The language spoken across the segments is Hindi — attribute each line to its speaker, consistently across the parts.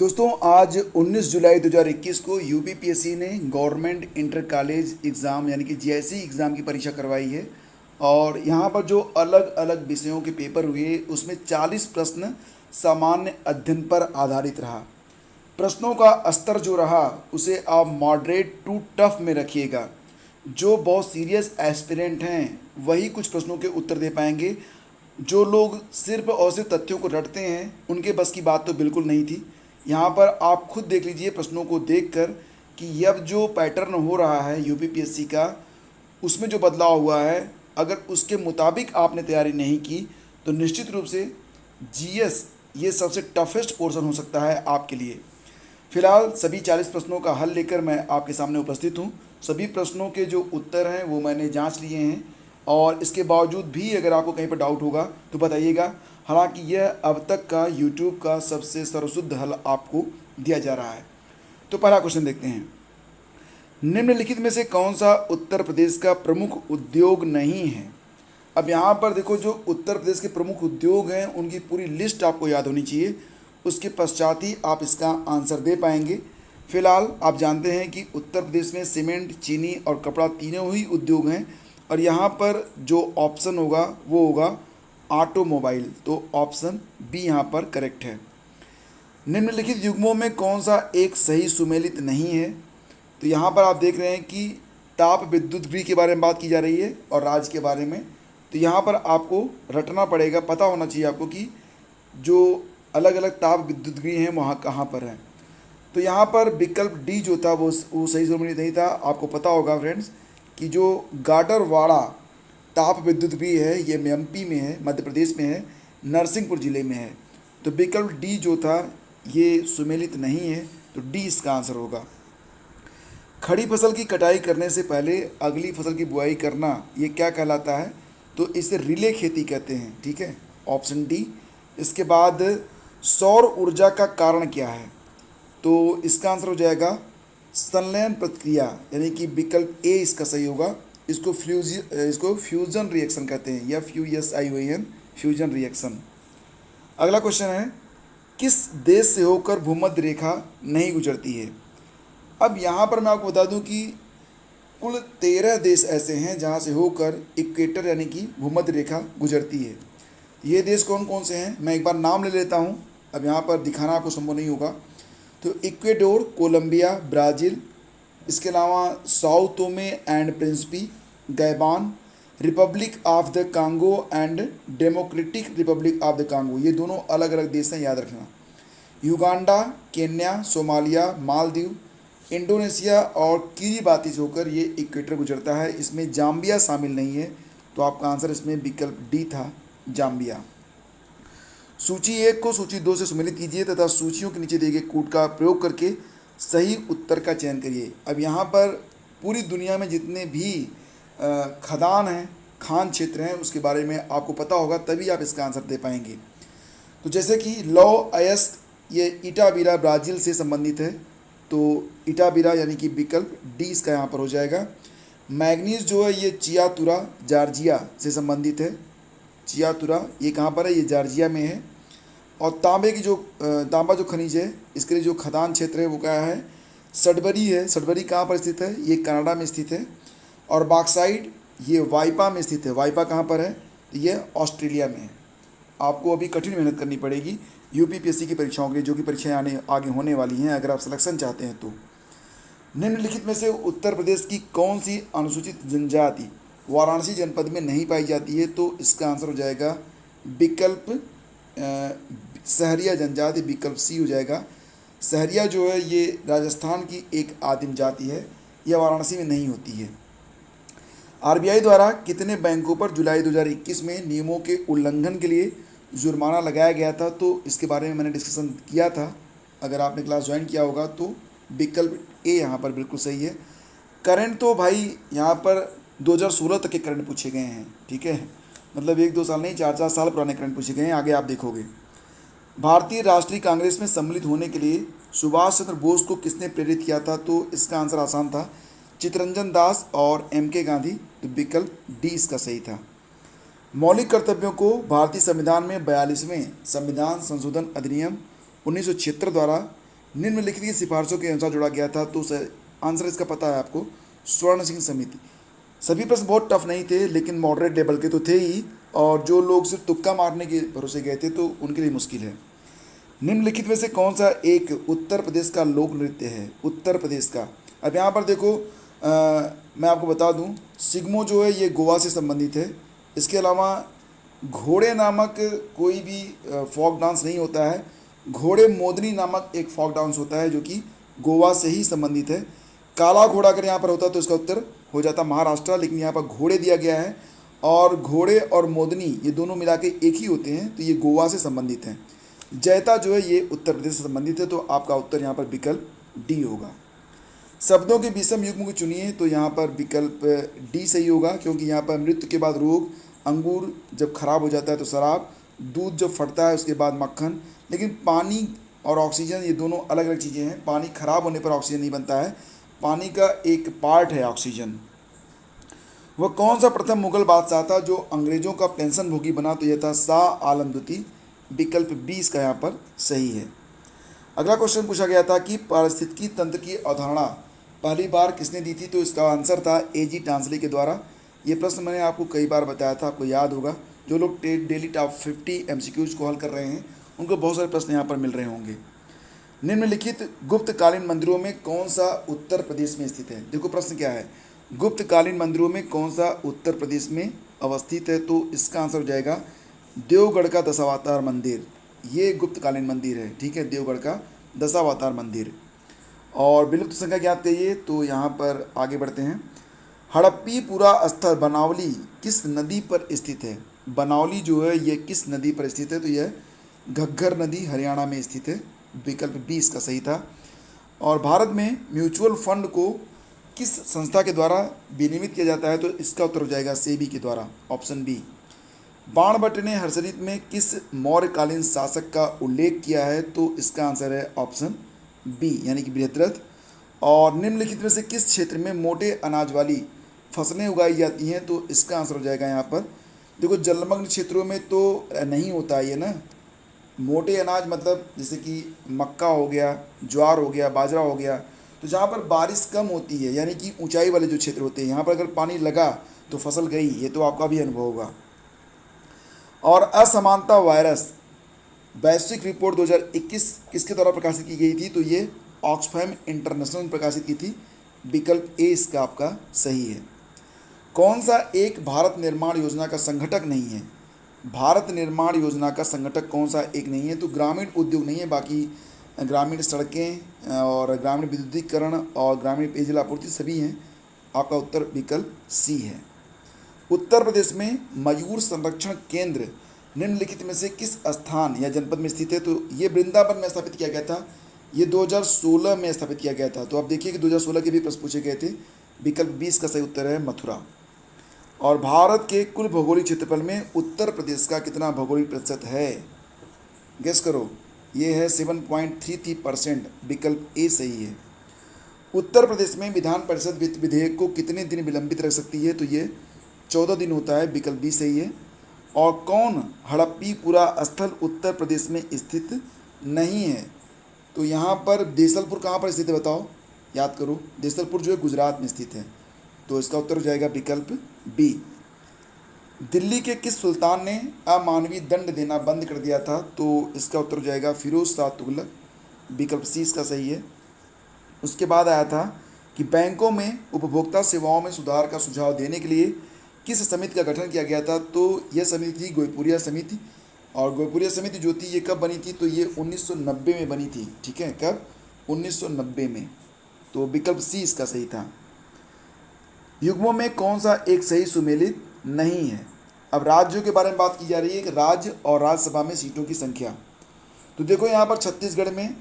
Speaker 1: दोस्तों आज 19 जुलाई 2021 को यूपीपीएससी ने गवर्नमेंट इंटर कॉलेज एग्ज़ाम यानी कि जीआईसी एग्ज़ाम की परीक्षा करवाई है। और यहाँ पर जो अलग अलग विषयों के पेपर हुए उसमें 40 प्रश्न सामान्य अध्ययन पर आधारित रहा। प्रश्नों का स्तर जो रहा उसे आप मॉडरेट टू टफ में रखिएगा। जो बहुत सीरियस एस्पिरेंट हैं वही कुछ प्रश्नों के उत्तर दे पाएंगे। जो लोग सिर्फ और सिर्फ तथ्यों को रटते हैं उनके बस की बात तो बिल्कुल नहीं थी। यहाँ पर आप खुद देख लीजिए प्रश्नों को देखकर कि अब जो पैटर्न हो रहा है यूपीपीएससी का उसमें जो बदलाव हुआ है, अगर उसके मुताबिक आपने तैयारी नहीं की तो निश्चित रूप से जीएस ये सबसे टफेस्ट पोर्शन हो सकता है आपके लिए। फिलहाल सभी 40 प्रश्नों का हल लेकर मैं आपके सामने उपस्थित हूँ। सभी प्रश्नों के जो उत्तर हैं वो मैंने जांच लिए हैं और इसके बावजूद भी अगर आपको कहीं पर डाउट होगा तो बताइएगा। हालांकि यह अब तक का यूट्यूब का सबसे सर्वशुद्ध हल आपको दिया जा रहा है। तो पहला क्वेश्चन देखते हैं। निम्नलिखित में से कौन सा उत्तर प्रदेश का प्रमुख उद्योग नहीं है? अब यहाँ पर देखो, जो उत्तर प्रदेश के प्रमुख उद्योग हैं उनकी पूरी लिस्ट आपको याद होनी चाहिए, उसके पश्चात ही आप इसका आंसर दे पाएंगे। फिलहाल आप जानते हैं कि उत्तर प्रदेश में सीमेंट, चीनी और कपड़ा तीनों ही उद्योग हैं और यहाँ पर जो ऑप्शन होगा वो होगा ऑटोमोबाइल। तो ऑप्शन बी यहाँ पर करेक्ट है। निम्नलिखित युग्मों में कौन सा एक सही सुमेलित नहीं है? तो यहाँ पर आप देख रहे हैं कि ताप विद्युत गृह के बारे में बात की जा रही है और राज्य के बारे में। तो यहाँ पर आपको रटना पड़ेगा, पता होना चाहिए आपको कि जो अलग अलग ताप विद्युत गृह हैं वहाँ कहाँ पर हैं। तो यहाँ पर विकल्प डी जो था वो सही सुमेलित नहीं था। आपको पता होगा फ्रेंड्स कि जो गाडरवाड़ा ताप विद्युत गृह है ये एमपी में है, मध्य प्रदेश में है, नरसिंहपुर ज़िले में है। तो विकल्प डी जो था ये सुमेलित नहीं है, तो डी इसका आंसर होगा। खड़ी फसल की कटाई करने से पहले अगली फसल की बुआई करना ये क्या कहलाता है? तो इसे रिले खेती कहते हैं, ठीक है, ऑप्शन डी। इसके बाद सौर ऊर्जा का कारण क्या है? तो इसका आंसर हो जाएगा संलयन प्रक्रिया, यानी कि विकल्प ए इसका सही होगा। इसको फ्यूजन रिएक्शन कहते हैं, या FUSION, फ्यूजन रिएक्शन। अगला क्वेश्चन है, किस देश से होकर भूमध्य रेखा नहीं गुजरती है? अब यहाँ पर मैं आपको बता दूं कि कुल 13 देश ऐसे हैं जहाँ से होकर इक्वेटर यानी कि भूमध्य रेखा गुजरती है। ये देश कौन कौन से हैं मैं एक बार नाम ले लेता हूँ, अब यहाँ पर दिखाना आपको संभव नहीं होगा। तो इक्वेडोर, कोलंबिया, ब्राज़ील, इसके अलावा Sao Tome and Principe, Gabon, Republic of the Congo and Democratic Republic of the Congo, ये दोनों अलग अलग देश हैं, याद रखना। Uganda, Kenya, Somalia, Maldives, Indonesia और किरीबाती से होकर ये इक्वेटर गुजरता है। इसमें जाम्बिया शामिल नहीं है, तो आपका आंसर इसमें विकल्प डी था, जाम्बिया। सूची 1 को सूची 2 से सम्मिलित कीजिए तथा सूचियों के नीचे दिए गए कोड का प्रयोग करके सही उत्तर का चयन करिए। अब यहाँ पर पूरी दुनिया में जितने भी खदान हैं, खान क्षेत्र हैं, उसके बारे में आपको पता होगा, तभी आप इसका आंसर दे पाएंगे। तो जैसे कि लॉ अयस्क, ये इटाबिरा ब्राज़ील से संबंधित है, तो इटाबिरा यानी कि विकल्प डी इसका यहाँ पर हो जाएगा। मैग्नीज जो है ये चियातुरा जॉर्जिया से संबंधित है। चियातुरा ये कहाँ पर है? ये जॉर्जिया में है। और तांबे की जो तांबा जो खनिज है इसके लिए जो खदान क्षेत्र है वो क्या है? सडबरी है। सडबरी कहाँ पर स्थित है? ये कनाडा में स्थित है। और बॉक्साइट ये वाइपा में स्थित है। वाइपा कहाँ पर है? ये ऑस्ट्रेलिया में है। आपको अभी कठिन मेहनत करनी पड़ेगी यूपीपीएससी की परीक्षाओं के लिए, जो कि परीक्षाएं आगे होने वाली हैं, अगर आप सिलेक्शन चाहते हैं तो। निम्नलिखित में से उत्तर प्रदेश की कौन सी अनुसूचित जनजाति वाराणसी जनपद में नहीं पाई जाती है? तो इसका आंसर हो जाएगा विकल्प सहरिया जनजाति, विकल्प सी हो जाएगा। सहरिया जो है ये राजस्थान की एक आदिम जाति है, यह वाराणसी में नहीं होती है। आरबीआई द्वारा कितने बैंकों पर जुलाई 2021 में नियमों के उल्लंघन के लिए जुर्माना लगाया गया था? तो इसके बारे में मैंने डिस्कशन किया था, अगर आपने क्लास ज्वाइन किया होगा तो विकल्प ए यहाँ पर बिल्कुल सही है। करंट तो भाई यहाँ पर 2016 तक के करंट पूछे गए हैं, ठीक है, मतलब 1-2 साल नहीं, 4-4 साल पुराने करंट पूछे गए हैं, आगे आप देखोगे। भारतीय राष्ट्रीय कांग्रेस में सम्मिलित होने के लिए सुभाष चंद्र बोस को किसने प्रेरित किया था? तो इसका आंसर आसान था, चित्तरंजन दास और MK गांधी। तो विकल्प डी इसका सही था। मौलिक कर्तव्यों को भारतीय संविधान में 42वें संविधान संशोधन अधिनियम 1976 द्वारा निम्नलिखित की सिफारिशों के अनुसार जोड़ा गया था? तो आंसर इसका पता है आपको, स्वर्ण सिंह समिति। सभी प्रश्न बहुत टफ नहीं थे, लेकिन मॉडरेट लेवल के तो थे ही, और जो लोग सिर्फ तुक्का मारने के भरोसे गए थे तो उनके लिए मुश्किल है। निम्नलिखित में से कौन सा एक उत्तर प्रदेश का लोक नृत्य है? उत्तर प्रदेश का। अब यहाँ पर देखो, मैं आपको बता दूँ, सिग्मो जो है ये गोवा से संबंधित है। इसके अलावा घोड़े नामक कोई भी फॉक डांस नहीं होता है। घोड़े मोदनी नामक एक फॉक डांस होता है जो कि गोवा से ही संबंधित है। काला घोड़ा अगर यहाँ पर होता तो इसका उत्तर हो जाता महाराष्ट्र, लेकिन यहाँ पर घोड़े दिया गया है, और घोड़े और मोदनी ये दोनों मिला के एक ही होते हैं, तो ये गोवा से संबंधित हैं। जैता जो है ये उत्तर प्रदेश से संबंधित है, तो आपका उत्तर यहाँ पर विकल्प डी होगा। शब्दों के विषम युग्म को चुनिए, तो यहाँ पर विकल्प डी सही होगा, क्योंकि यहाँ पर मृत्यु के बाद रोग, अंगूर जब खराब हो जाता है तो शराब, दूध जब फटता है उसके बाद मक्खन। लेकिन पानी और ऑक्सीजन ये दोनों अलग अलग चीज़ें हैं। पानी खराब होने पर ऑक्सीजन नहीं बनता है, पानी का एक पार्ट है ऑक्सीजन। वह कौन सा प्रथम मुगल बादशाह था जो अंग्रेजों का पेंशन भोगी बना? तो यह था शाह आलम द्वितीय। विकल्प बी इसका यहाँ पर सही है। अगला क्वेश्चन पूछा गया था कि पारिस्थितिकी तंत्र की अवधारणा पहली बार किसने दी थी? तो इसका आंसर था A.G. टांसले के द्वारा। ये प्रश्न मैंने आपको कई बार बताया था, आपको याद होगा। जो लोग डेली टॉप 50 MCQs को हल कर रहे हैं उनको बहुत सारे प्रश्न यहाँ पर मिल रहे होंगे। निम्नलिखित गुप्तकालीन मंदिरों में कौन सा उत्तर प्रदेश में स्थित है? देखो प्रश्न क्या है, गुप्तकालीन मंदिरों में कौन सा उत्तर प्रदेश में अवस्थित है? तो इसका आंसर हो जाएगा देवगढ़ का दशावतार मंदिर। ये गुप्तकालीन मंदिर है, ठीक है, देवगढ़ का दशावतार मंदिर। और विलुप्त संख्या ज्ञात करिए, तो यहाँ पर आगे बढ़ते हैं। हड़प्पीपुरा स्थल बनावली किस नदी पर स्थित है? बनावली जो है ये किस नदी पर स्थित है? तो यह घग्गर नदी हरियाणा में स्थित है। विकल्प बी इसका सही था। और भारत में म्यूचुअल फंड को किस संस्था के द्वारा विनियमित किया जाता है? तो इसका उत्तर हो जाएगा सेबी के द्वारा, ऑप्शन बी। बाणभट्ट ने हर्षरित में किस मौर्यकालीन शासक का उल्लेख किया है? तो इसका आंसर है ऑप्शन बी, यानी कि बृहद्रथ। और निम्नलिखित में से किस क्षेत्र में मोटे अनाज वाली फसलें उगाई जाती हैं? तो इसका आंसर हो जाएगा यहाँ पर, देखो जलमग्न क्षेत्रों में तो नहीं होता है ये ना। मोटे अनाज मतलब जैसे कि मक्का हो गया, ज्वार हो गया, बाजरा हो गया, तो जहाँ पर बारिश कम होती है, यानी कि ऊंचाई वाले जो क्षेत्र होते हैं, यहाँ पर अगर पानी लगा तो फसल गई। ये तो आपका भी अनुभव होगा। और असमानता वायरस वैश्विक रिपोर्ट 2021 किसके द्वारा प्रकाशित की गई थी? तो ये ऑक्सफैम इंटरनेशनल ने प्रकाशित की थी। विकल्प ए इसका आपका सही है। कौन सा एक भारत निर्माण योजना का संगठक नहीं है? भारत निर्माण योजना का संगठक कौन सा एक नहीं है? तो ग्रामीण उद्योग नहीं है, बाकी ग्रामीण सड़कें और ग्रामीण विद्युतीकरण और ग्रामीण पेयजल आपूर्ति सभी हैं। आपका उत्तर विकल्प सी है। उत्तर प्रदेश में मयूर संरक्षण केंद्र निम्नलिखित में से किस स्थान या जनपद में स्थित है? तो ये वृंदावन में स्थापित किया गया था। ये 2016 में स्थापित किया गया था। तो आप देखिए कि 2016 के भी प्रश्न पूछे गए थे। विकल्प 20 का सही उत्तर है मथुरा। और भारत के कुल भौगोलिक क्षेत्रफल में उत्तर प्रदेश का कितना भौगोलिक प्रतिशत है? गेस करो। ये है 7.33%। विकल्प ए सही है। उत्तर प्रदेश में विधान परिषद विधेयक को कितने दिन विलंबित रख सकती है? तो ये 14 दिन होता है। विकल्प बी सही है। और कौन हड़प्पीपुरा स्थल उत्तर प्रदेश में स्थित नहीं है? तो यहाँ पर देसलपुर कहाँ पर स्थित है बताओ, याद करो। देसलपुर जो है गुजरात में स्थित है। तो इसका उत्तर हो जाएगा विकल्प बी। दिल्ली के किस सुल्तान ने अमानवीय दंड देना बंद कर दिया था? तो इसका उत्तर हो जाएगा फिरोज शाह तुगलक। विकल्प सी इसका सही है। उसके बाद आया था कि बैंकों में उपभोक्ता सेवाओं में सुधार का सुझाव देने के लिए किस समिति का गठन किया गया था? तो यह समिति थी गोयपुरिया समिति। और गोयपुरिया समिति जो थी ये कब बनी थी? तो ये 1990 में बनी थी, ठीक है। कब? 1990 में। तो विकल्प सी इसका सही था। युग्मों में कौन सा एक सही सुमेलित नहीं है? अब राज्यों के बारे में बात की जा रही है कि राज्य और राज्यसभा में सीटों की संख्या। तो देखो यहाँ पर छत्तीसगढ़ में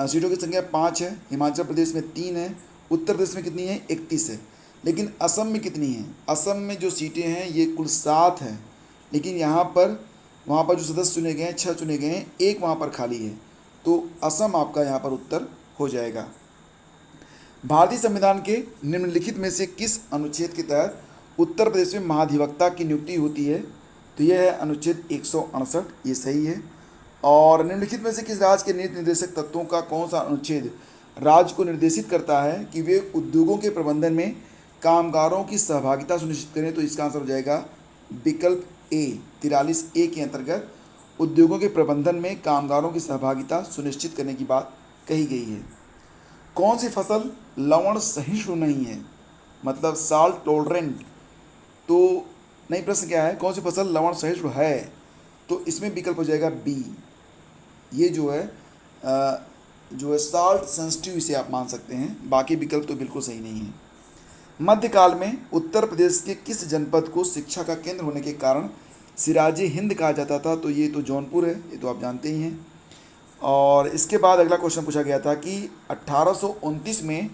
Speaker 1: सीटों की संख्या 5 है, हिमाचल प्रदेश में 3 है, उत्तर प्रदेश में कितनी है? 31 है। लेकिन असम में कितनी है? असम में जो सीटें हैं ये कुल 7 हैं। लेकिन यहाँ पर वहाँ पर जो सदस्य चुने गए हैं 6 चुने गए हैं, 1 वहाँ पर खाली है। तो असम आपका यहाँ पर उत्तर हो जाएगा। भारतीय संविधान के निम्नलिखित में से किस अनुच्छेद के तहत उत्तर प्रदेश में महाधिवक्ता की नियुक्ति होती है? तो यह है अनुच्छेद 168, ये सही है। और निम्नलिखित में से किस राज्य के नीति निर्देशक तत्वों का कौन सा अनुच्छेद राज्य को निर्देशित करता है कि वे उद्योगों के प्रबंधन में कामगारों की सहभागिता सुनिश्चित करें? तो इसका आंसर हो जाएगा विकल्प ए, 43A के अंतर्गत उद्योगों के प्रबंधन में कामगारों की सहभागिता सुनिश्चित करने की बात कही गई है। कौन सी फसल लवण सहिष्णु नहीं है, मतलब साल्ट टॉलरेंट? तो नहीं, प्रश्न क्या है, कौन सी फसल लवण सहिष्णु है? तो इसमें विकल्प हो जाएगा बी, ये जो है साल्ट सेंसिटिव, इसे आप मान सकते हैं। बाकी विकल्प तो बिल्कुल सही नहीं है। मध्यकाल में उत्तर प्रदेश के किस जनपद को शिक्षा का केंद्र होने के कारण सिराजे हिंद कहा जाता था? तो ये तो जौनपुर है, ये तो आप जानते ही हैं। और इसके बाद अगला क्वेश्चन पूछा गया था कि 1829 में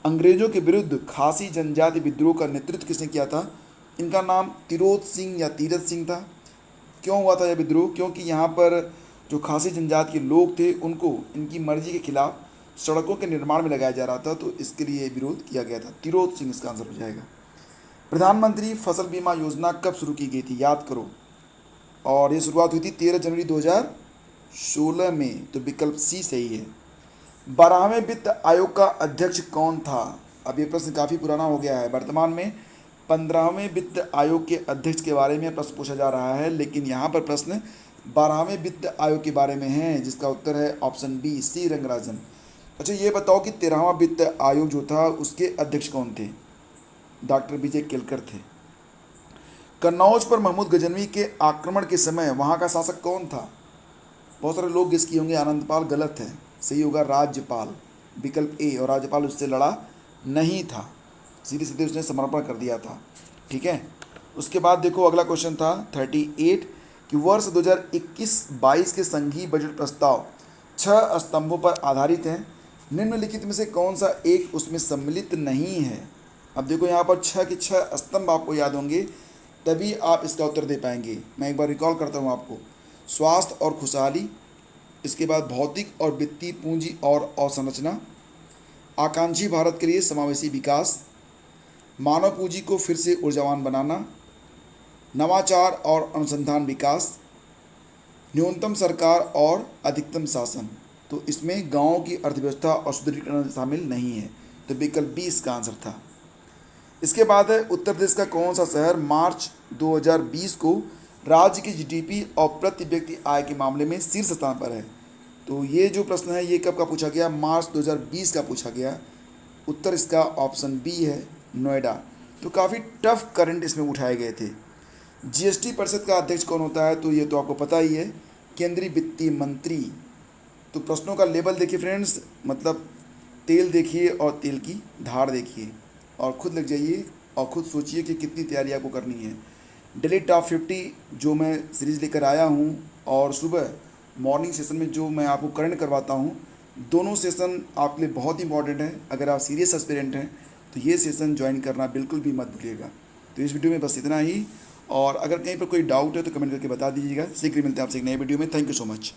Speaker 1: अंग्रेजों के विरुद्ध खासी जनजाति विद्रोह का नेतृत्व किसने किया था? इनका नाम तिरोत सिंह या तीरथ सिंह था। क्यों हुआ था यह विद्रोह? क्योंकि यहाँ पर जो खासी जनजाति के लोग थे उनको इनकी मर्जी के खिलाफ सड़कों के निर्माण में लगाया जा रहा था, तो इसके लिए विरोध किया गया था। तिरोत सिंह इसका आंसर हो जाएगा। प्रधानमंत्री फसल बीमा योजना कब शुरू की गई थी? याद करो। और ये शुरुआत हुई थी 13 जनवरी 2016 में, तो विकल्प सी सही है। 12वें वित्त आयोग का अध्यक्ष कौन था? अब ये प्रश्न काफ़ी पुराना हो गया है। वर्तमान में 15वें वित्त आयोग के अध्यक्ष के बारे में प्रश्न पूछा जा रहा है, लेकिन यहाँ पर प्रश्न 12वें वित्त आयोग के बारे में है, जिसका उत्तर है ऑप्शन बी, सी रंगराजन। अच्छा, ये बताओ कि 13वां वित्त आयोग जो था उसके अध्यक्ष कौन थे? डॉक्टर विजय केलकर थे। कन्नौज पर महमूद गजनवी के आक्रमण के समय वहाँ का शासक कौन था? बहुत सारे लोग गेस किए होंगे आनंदपाल, गलत है। सही होगा राज्यपाल, विकल्प ए। और राज्यपाल उससे लड़ा नहीं था, सीधे सीधे उसने समर्पण कर दिया था। ठीक है। उसके बाद देखो अगला क्वेश्चन था 38 कि वर्ष 2021-22 के संघीय बजट प्रस्ताव 6 स्तंभों पर आधारित हैं। निम्नलिखित में से कौन सा एक उसमें सम्मिलित नहीं है? अब देखो यहाँ पर 6 के 6 स्तंभ आपको याद होंगे, तभी आप इसका उत्तर दे पाएंगे। मैं एक बार रिकॉल करता हूँ आपको। स्वास्थ्य और खुशहाली, इसके बाद भौतिक और वित्तीय पूंजी और अवसंरचना, आकांक्षी भारत के लिए समावेशी विकास, मानव पूंजी को फिर से ऊर्जावान बनाना, नवाचार और अनुसंधान विकास, न्यूनतम सरकार और अधिकतम शासन। तो इसमें गाँव की अर्थव्यवस्था और सुदृढ़ीकरण शामिल नहीं है, तो विकल्प बी इसका आंसर था। इसके बाद है उत्तर प्रदेश का कौन सा शहर मार्च 2020 को राज्य की जीडीपी और प्रति व्यक्ति आय के मामले में शीर्ष स्थान पर है? तो ये जो प्रश्न है ये कब का पूछा गया? मार्च 2020 का पूछा गया। उत्तर इसका ऑप्शन बी है, नोएडा। तो काफ़ी टफ करंट इसमें उठाए गए थे। जीएसटी परिषद का अध्यक्ष कौन होता है? तो ये तो आपको पता ही है, केंद्रीय वित्तीय मंत्री। तो प्रश्नों का लेवल देखिए फ्रेंड्स, मतलब तेल देखिए और तेल की धार देखिए और खुद लग जाइए और खुद सोचिए कि कितनी तैयारी आपको करनी है। डेली टॉप 50 जो मैं सीरीज़ लेकर आया हूँ और सुबह मॉर्निंग सेशन में जो मैं आपको करंट करवाता हूँ, दोनों सेशन आपके लिए बहुत इंपॉर्टेंट है। अगर आप सीरियस एस्पिरेंट हैं तो ये सेशन ज्वाइन करना बिल्कुल भी मत भूलिएगा। तो इस वीडियो में बस इतना ही, और अगर कहीं पर कोई डाउट है तो कमेंट करके बता दीजिएगा। शीघ्र मिलते हैं आपसे एक नए वीडियो में। Thank you so much.